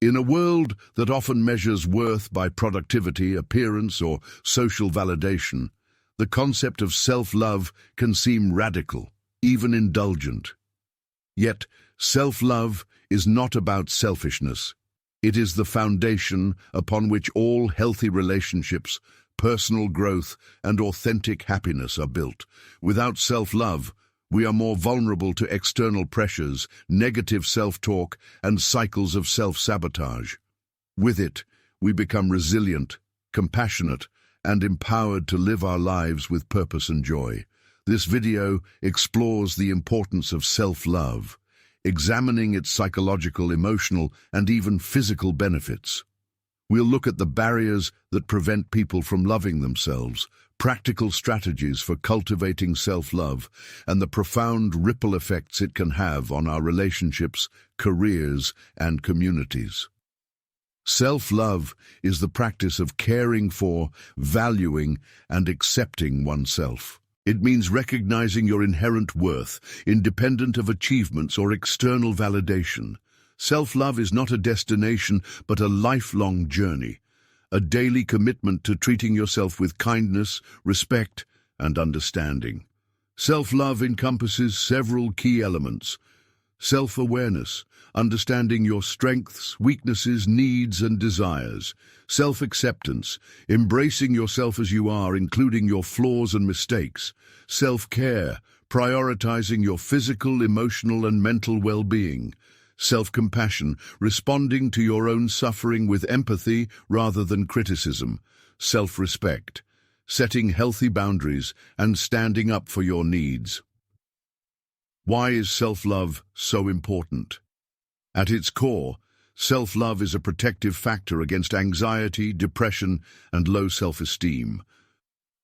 In a world that often measures worth by productivity, appearance, or social validation, the concept of self-love can seem radical, even indulgent. Yet, self-love is not about selfishness. It is the foundation upon which all healthy relationships, personal growth, and authentic happiness are built. Without self-love, we are more vulnerable to external pressures, negative self-talk, and cycles of self-sabotage. With it, we become resilient, compassionate, and empowered to live our lives with purpose and joy. This video explores the importance of self-love, examining its psychological, emotional, and even physical benefits. We'll look at the barriers that prevent people from loving themselves, practical strategies for cultivating self-love, and the profound ripple effects it can have on our relationships, careers, and communities. Self-love is the practice of caring for, valuing, and accepting oneself. It means recognizing your inherent worth, independent of achievements or external validation. Self-love is not a destination, but a lifelong journey, a daily commitment to treating yourself with kindness, respect, and understanding. Self-love encompasses several key elements: self-awareness, understanding your strengths, weaknesses, needs, and desires; self-acceptance, embracing yourself as you are, including your flaws and mistakes; self-care, prioritizing your physical, emotional, and mental well-being; self-compassion, responding to your own suffering with empathy rather than criticism; self-respect, setting healthy boundaries and standing up for your needs. Why is self-love so important? At its core, self-love is a protective factor against anxiety, depression, and low self-esteem.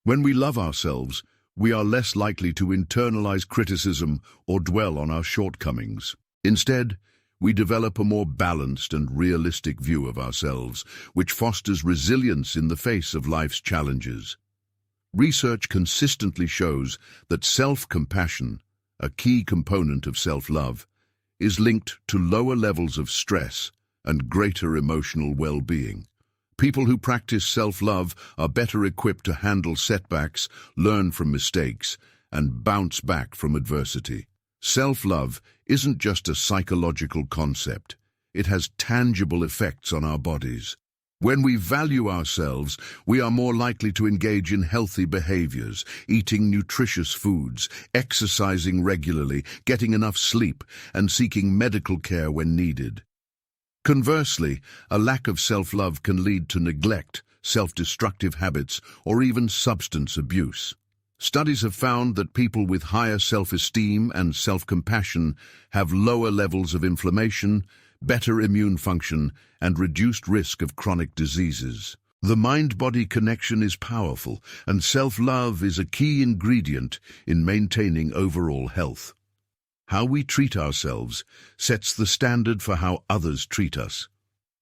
When we love ourselves, we are less likely to internalize criticism or dwell on our shortcomings. Instead, we develop a more balanced and realistic view of ourselves, which fosters resilience in the face of life's challenges. Research consistently shows that self-compassion, a key component of self-love, is linked to lower levels of stress and greater emotional well-being. People who practice self-love are better equipped to handle setbacks, learn from mistakes, and bounce back from adversity. Self-love isn't just a psychological concept. It has tangible effects on our bodies. When we value ourselves, we are more likely to engage in healthy behaviors, eating nutritious foods, exercising regularly, getting enough sleep, and seeking medical care when needed. Conversely, a lack of self-love can lead to neglect, self-destructive habits, or even substance abuse. Studies have found that people with higher self-esteem and self-compassion have lower levels of inflammation, better immune function, and reduced risk of chronic diseases. The mind-body connection is powerful, and self-love is a key ingredient in maintaining overall health. How we treat ourselves sets the standard for how others treat us.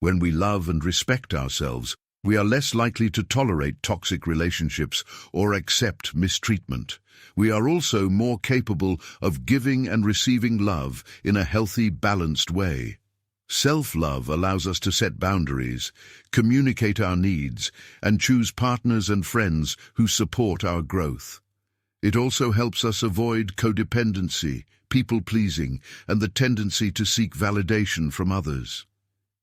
When we love and respect ourselves, we are less likely to tolerate toxic relationships or accept mistreatment. We are also more capable of giving and receiving love in a healthy, balanced way. Self-love allows us to set boundaries, communicate our needs, and choose partners and friends who support our growth. It also helps us avoid codependency, people-pleasing, and the tendency to seek validation from others.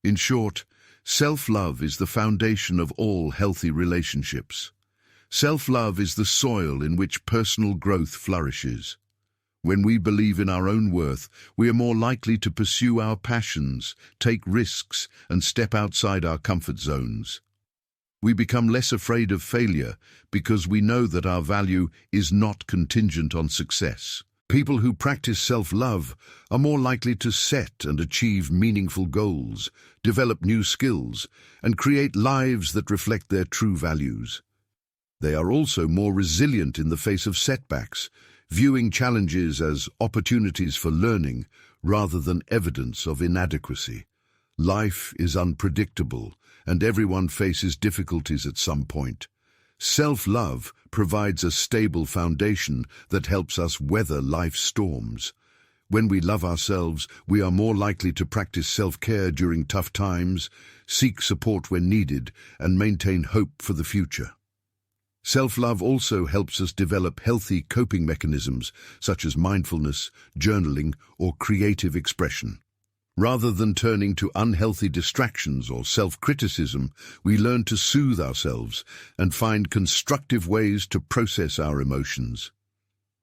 In short, self-love is the foundation of all healthy relationships. Self-love is the soil in which personal growth flourishes. When we believe in our own worth, we are more likely to pursue our passions, take risks, and step outside our comfort zones. We become less afraid of failure because we know that our value is not contingent on success. People who practice self-love are more likely to set and achieve meaningful goals, develop new skills, and create lives that reflect their true values. They are also more resilient in the face of setbacks, viewing challenges as opportunities for learning rather than evidence of inadequacy. Life is unpredictable, and everyone faces difficulties at some point. Self-love provides a stable foundation that helps us weather life's storms. When we love ourselves, we are more likely to practice self-care during tough times, seek support when needed, and maintain hope for the future. Self-love also helps us develop healthy coping mechanisms such as mindfulness, journaling, or creative expression. Rather than turning to unhealthy distractions or self-criticism, we learn to soothe ourselves and find constructive ways to process our emotions.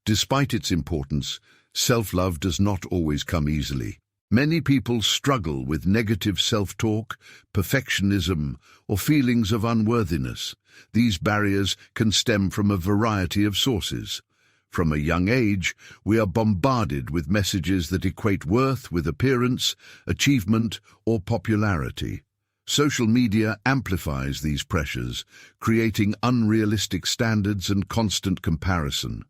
Despite its importance, self-love does not always come easily. Many people struggle with negative self-talk, perfectionism, or feelings of unworthiness. These barriers can stem from a variety of sources. From a young age, we are bombarded with messages that equate worth with appearance, achievement, or popularity. Social media amplifies these pressures, creating unrealistic standards and constant comparison.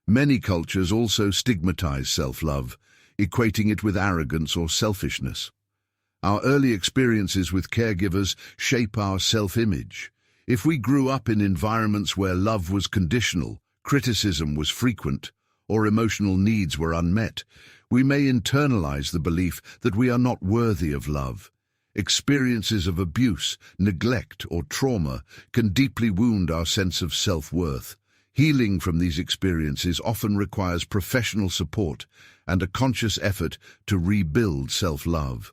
Many cultures also stigmatize self-love, equating it with arrogance or selfishness. Our early experiences with caregivers shape our self-image. If we grew up in environments where love was conditional, criticism was frequent, or emotional needs were unmet, we may internalize the belief that we are not worthy of love. Experiences of abuse, neglect, or trauma can deeply wound our sense of self-worth. Healing from these experiences often requires professional support and a conscious effort to rebuild self-love.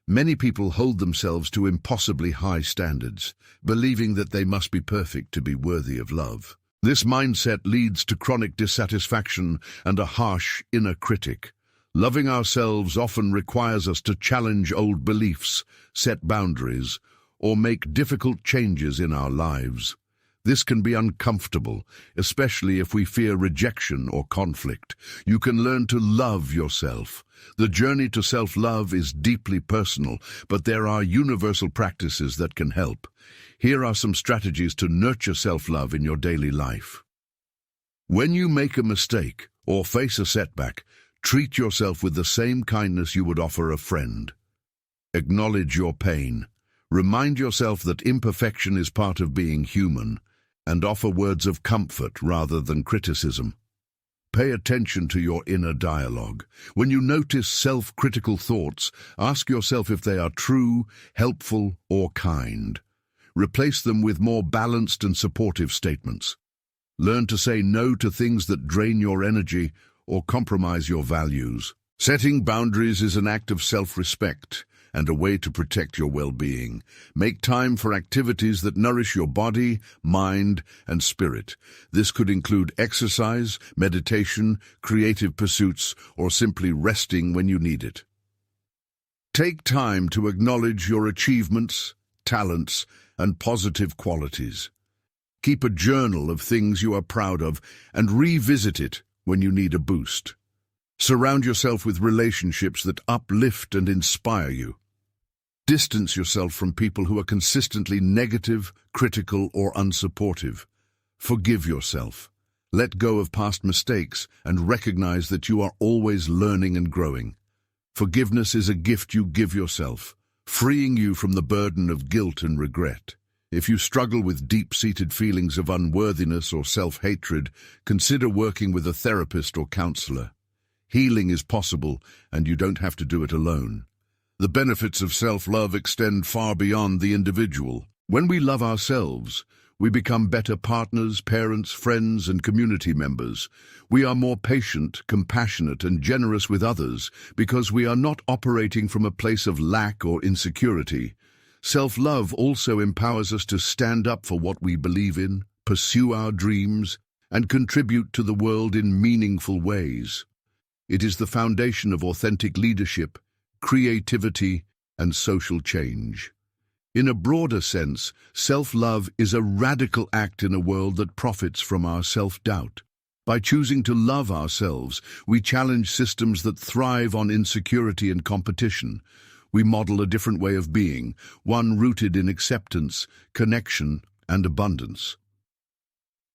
Many people hold themselves to impossibly high standards, believing that they must be perfect to be worthy of love. This mindset leads to chronic dissatisfaction and a harsh inner critic. Loving ourselves often requires us to challenge old beliefs, set boundaries, or make difficult changes in our lives. This can be uncomfortable, especially if we fear rejection or conflict. You can learn to love yourself. The journey to self-love is deeply personal, but there are universal practices that can help. Here are some strategies to nurture self-love in your daily life. When you make a mistake or face a setback, treat yourself with the same kindness you would offer a friend. Acknowledge your pain. Remind yourself that imperfection is part of being human, and offer words of comfort rather than criticism. Pay attention to your inner dialogue. When you notice self-critical thoughts, ask yourself if they are true, helpful, or kind. Replace them with more balanced and supportive statements. Learn to say no to things that drain your energy or compromise your values. Setting boundaries is an act of self-respect and a way to protect your well-being. Make time for activities that nourish your body, mind, and spirit. This could include exercise, meditation, creative pursuits, or simply resting when you need it. Take time to acknowledge your achievements, talents, and positive qualities. Keep a journal of things you are proud of and revisit it when you need a boost. Surround yourself with relationships that uplift and inspire you. Distance yourself from people who are consistently negative, critical, or unsupportive. Forgive yourself. Let go of past mistakes and recognize that you are always learning and growing. Forgiveness is a gift you give yourself, freeing you from the burden of guilt and regret. If you struggle with deep-seated feelings of unworthiness or self-hatred, consider working with a therapist or counselor. Healing is possible, and you don't have to do it alone. The benefits of self-love extend far beyond the individual. When we love ourselves, we become better partners, parents, friends, and community members. We are more patient, compassionate, and generous with others because we are not operating from a place of lack or insecurity. Self-love also empowers us to stand up for what we believe in, pursue our dreams, and contribute to the world in meaningful ways. It is the foundation of authentic leadership, creativity, and social change. In a broader sense, self-love is a radical act in a world that profits from our self-doubt. By choosing to love ourselves, we challenge systems that thrive on insecurity and competition. We model a different way of being, one rooted in acceptance, connection, and abundance.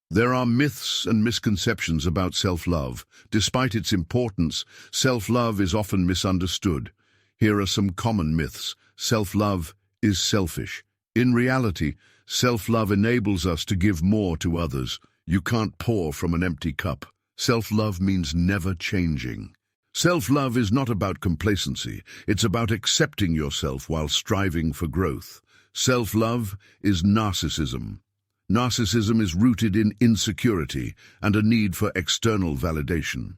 There are myths and misconceptions about self-love. Despite its importance, self-love is often misunderstood. Here are some common myths. Self-love is selfish. In reality, self-love enables us to give more to others. You can't pour from an empty cup. Self-love means never changing. Self-love is not about complacency. It's about accepting yourself while striving for growth. Self-love is narcissism. Narcissism is rooted in insecurity and a need for external validation.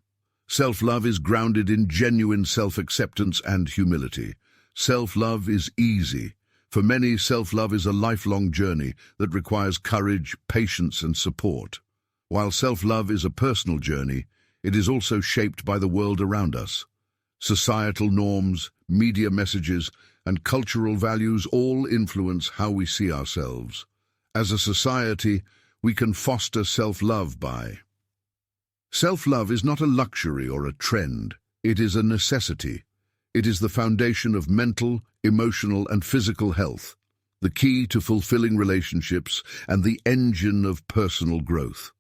Self-love is grounded in genuine self-acceptance and humility. Self-love is easy. For many, self-love is a lifelong journey that requires courage, patience, and support. While self-love is a personal journey, it is also shaped by the world around us. Societal norms, media messages, and cultural values all influence how we see ourselves. As a society, we can foster self-love by: self-love is not a luxury or a trend. It is a necessity. It is the foundation of mental, emotional, and physical health, the key to fulfilling relationships, and the engine of personal growth.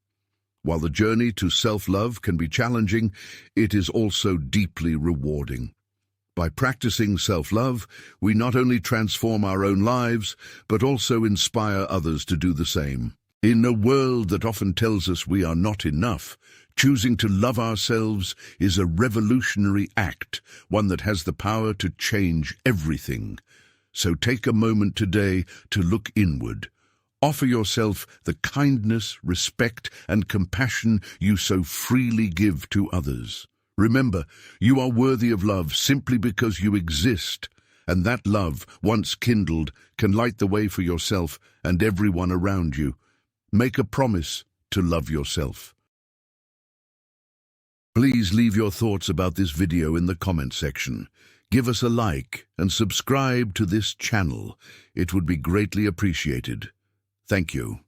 While the journey to self-love can be challenging, it is also deeply rewarding. By practicing self-love, we not only transform our own lives, but also inspire others to do the same. In a world that often tells us we are not enough, choosing to love ourselves is a revolutionary act, one that has the power to change everything. So take a moment today to look inward. Offer yourself the kindness, respect, and compassion you so freely give to others. Remember, you are worthy of love simply because you exist, and that love, once kindled, can light the way for yourself and everyone around you. Make a promise to love yourself. Please leave your thoughts about this video in the comment section. Give us a like and subscribe to this channel. It would be greatly appreciated. Thank you.